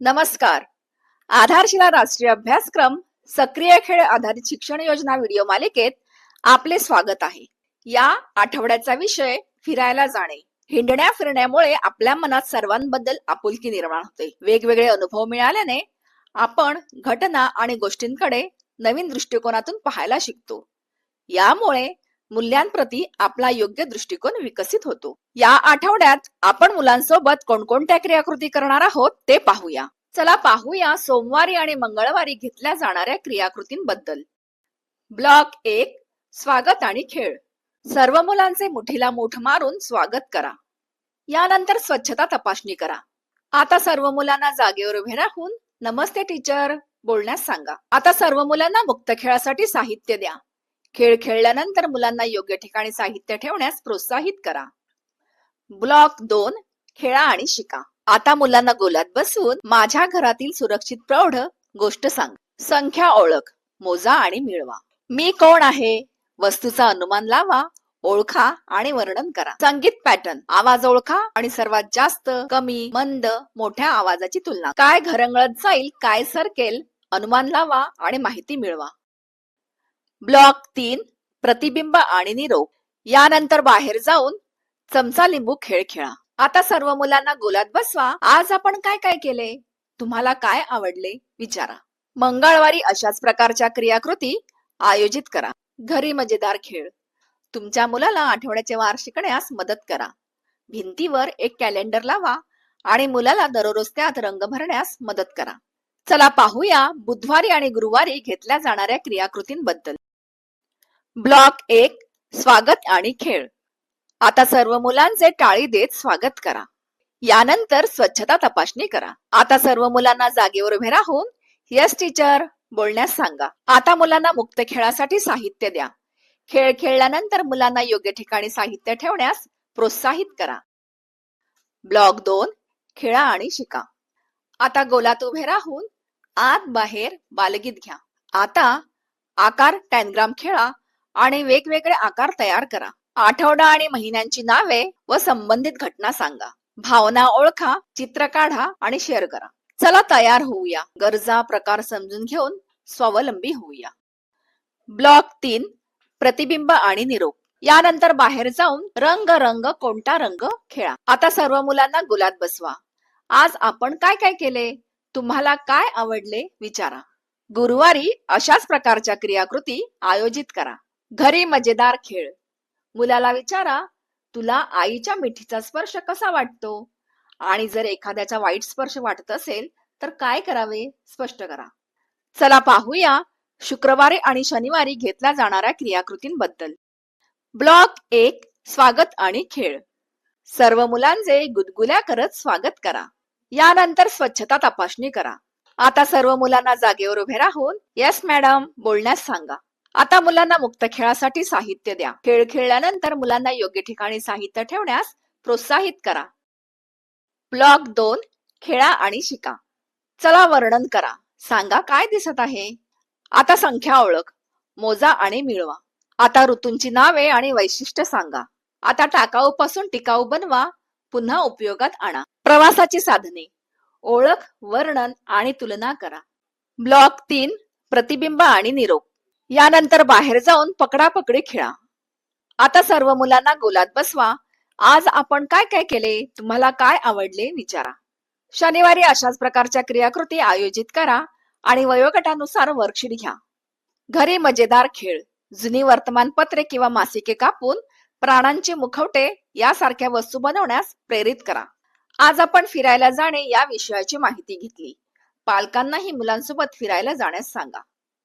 नमस्कार. आधारशिला राष्ट्रीय अभ्यासक्रम सक्रिय खेळ आधारित शिक्षण योजना व्हिडिओ मालिकेत आपले स्वागत आहे. या आठवड्याचा विषय फिरायला जाणे. हिंडण्या फिरण्यामुळे आपल्या मनात सर्वांबद्दल आपुलकी निर्माण होते. वेगवेगळे अनुभव मिळाल्याने आपण घटना आणि गोष्टींकडे नवीन दृष्टिकोनातून पाहायला शिकतो. यामुळे मूल्यांप्रती आपला योग्य दृष्टिकोन विकसित होतो. या आठवड्यात आपण मुलांसोबत कोणकोणत्या क्रियाकृती करणार आहोत ते पाहूया. चला पाहूया सोमवारी आणि मंगळवारी घेतल्या जाणाऱ्या क्रियाकृतींबद्दल. ब्लॉक 1 स्वागत आणि खेळ. सर्व मुलांचे मुठीला मूठ मारून स्वागत करा. यानंतर स्वच्छता तपासणी करा. आता सर्व मुलांना जागेवर उभे राहून नमस्ते टीचर बोलण्यास सांगा. आता सर्व मुलांना मुक्त खेळासाठी साहित्य द्या. खेळ खेळल्यानंतर मुलांना योग्य ठिकाणी साहित्य ठेवण्यास प्रोत्साहित करा. ब्लॉक 2 खेळा आणि शिका. आता मुलांना गोलात बसवून माझ्या घरातील सुरक्षित प्रौढ गोष्ट सांग. संख्या ओळख, मोजा आणि मिळवा. मी कोण आहे, वस्तूचा अनुमान लावा, ओळखा आणि वर्णन करा. संगीत पॅटर्न, आवाज ओळखा आणि सर्वात जास्त, कमी, मंद, मोठ्या आवाजाची तुलना. काय घरंगळत जाईल, काय सरकेल, अनुमान लावा आणि माहिती मिळवा. ब्लॉक 3 प्रतिबिंब आणि निरोप. यानंतर बाहेर जाऊन चमचा लिंबू खेळ खेळा. आता सर्व मुलांना गोलात बसवा. आज आपण काय काय केले, तुम्हाला काय आवडले विचारा. मंगळवारी अशाच प्रकारच्या क्रियाकृती आयोजित करा. घरी मजेदार खेळ. तुमच्या मुलाला आठवड्याचे वार शिकण्यास मदत करा. भिंतीवर एक कॅलेंडर लावा आणि मुलाला दररोज त्यात रंग भरण्यास मदत करा. चला पाहूया बुधवारी आणि गुरुवारी घेतल्या जाणाऱ्या क्रियाकृतींबद्दल. ब्लॉक 1 स्वागत आणि खेळ. आता सर्व मुलांचे टाळी देत स्वागत करा. यानंतर स्वच्छता तपासणी करा. आता सर्व मुलांना जागेवर उभे राहून यस टीचर बोलण्यास सांगा. आता मुलांना मुक्त खेळासाठी साहित्य द्या. खेळ खेळल्यानंतर मुलांना योग्य ठिकाणी साहित्य ठेवण्यास प्रोत्साहित करा. ब्लॉक 2 खेळा आणि शिका. आता गोलात उभे राहून आत बाहेर बालगीत घ्या. आता आकार टॅनग्राम खेळा आणि वेगवेगळे आकार तयार करा. आठवडा आणि महिन्यांची नावे व संबंधित घटना सांगा. भावना ओळखा, चित्र काढा आणि शेअर करा. चला तयार होऊया. गरजा प्रकार समजून घेऊन स्वावलंबी होऊया. ब्लॉक 3 प्रतिबिंब आणि निरोप. यानंतर बाहेर जाऊन रंग रंग कोणता रंग खेळा. आता सर्व मुलांना गोलात बसवा. आज आपण काय काय केले, तुम्हाला काय आवडले विचारा. गुरुवारी अशाच प्रकारच्या क्रियाकृती आयोजित करा. घरी मजेदार खेळ. मुलाला विचारा, तुला आईच्या मिठीचा स्पर्श कसा वाटतो, आणि जर एखाद्याचा वाईट स्पर्श वाटत असेल तर काय करावे स्पष्ट करा. चला पाहूया शुक्रवारी आणि शनिवारी घेतल्या जाणाऱ्या क्रियाकृतींबद्दल. ब्लॉक 1 स्वागत आणि खेळ. सर्व मुलांचे गुदगुल्या करत स्वागत करा. यानंतर स्वच्छता तपासणी करा. आता सर्व मुलांना जागेवर उभे राहून यस मॅडम बोलण्यास सांगा. आता मुलांना मुक्त खेळासाठी साहित्य द्या. खेळ खेळल्यानंतर मुलांना योग्य ठिकाणी साहित्य ठेवण्यास प्रोत्साहित करा. ब्लॉक 2 खेळा आणि शिका. चला वर्णन करा. सांगा काय दिसत आहे. आता संख्या ओळख, मोजा आणि मिळवा. आता ऋतूंची नावे आणि वैशिष्ट्य सांगा. आता टाकाऊ पासून टिकाऊ बनवा, पुन्हा उपयोगात आणा. प्रवासाची साधने, ओळख, वर्णन आणि तुलना करा. ब्लॉक 3 प्रतिबिंब आणि निरोप. यानंतर बाहेर जाऊन पकडापकडी खेळा. आता सर्व मुलांना गोलात बसवा. आज आपण काय काय केले, तुम्हाला काय आवडले विचारा. शनिवारी अशाच प्रकारच्या क्रियाकृती आयोजित करा आणि वयोगटानुसार वर्कशीट घ्या. घरी मजेदार खेळ. जुनी वर्तमानपत्रे किंवा मासिके कापून प्राण्यांचे मुखवटे यासारख्या वस्तू बनवण्यास प्रेरित करा. आज आपण फिरायला जाणे या विषयाची माहिती घेतली. पालकांनाही मुलांसोबत फिरायला जाण्यास सांगा.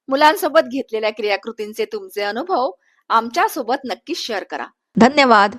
मुलांसोबत घेतलेल्या क्रियाकृतींचे तुमचे अनुभव आमच्या सोबत नक्कीच शेअर करा. धन्यवाद.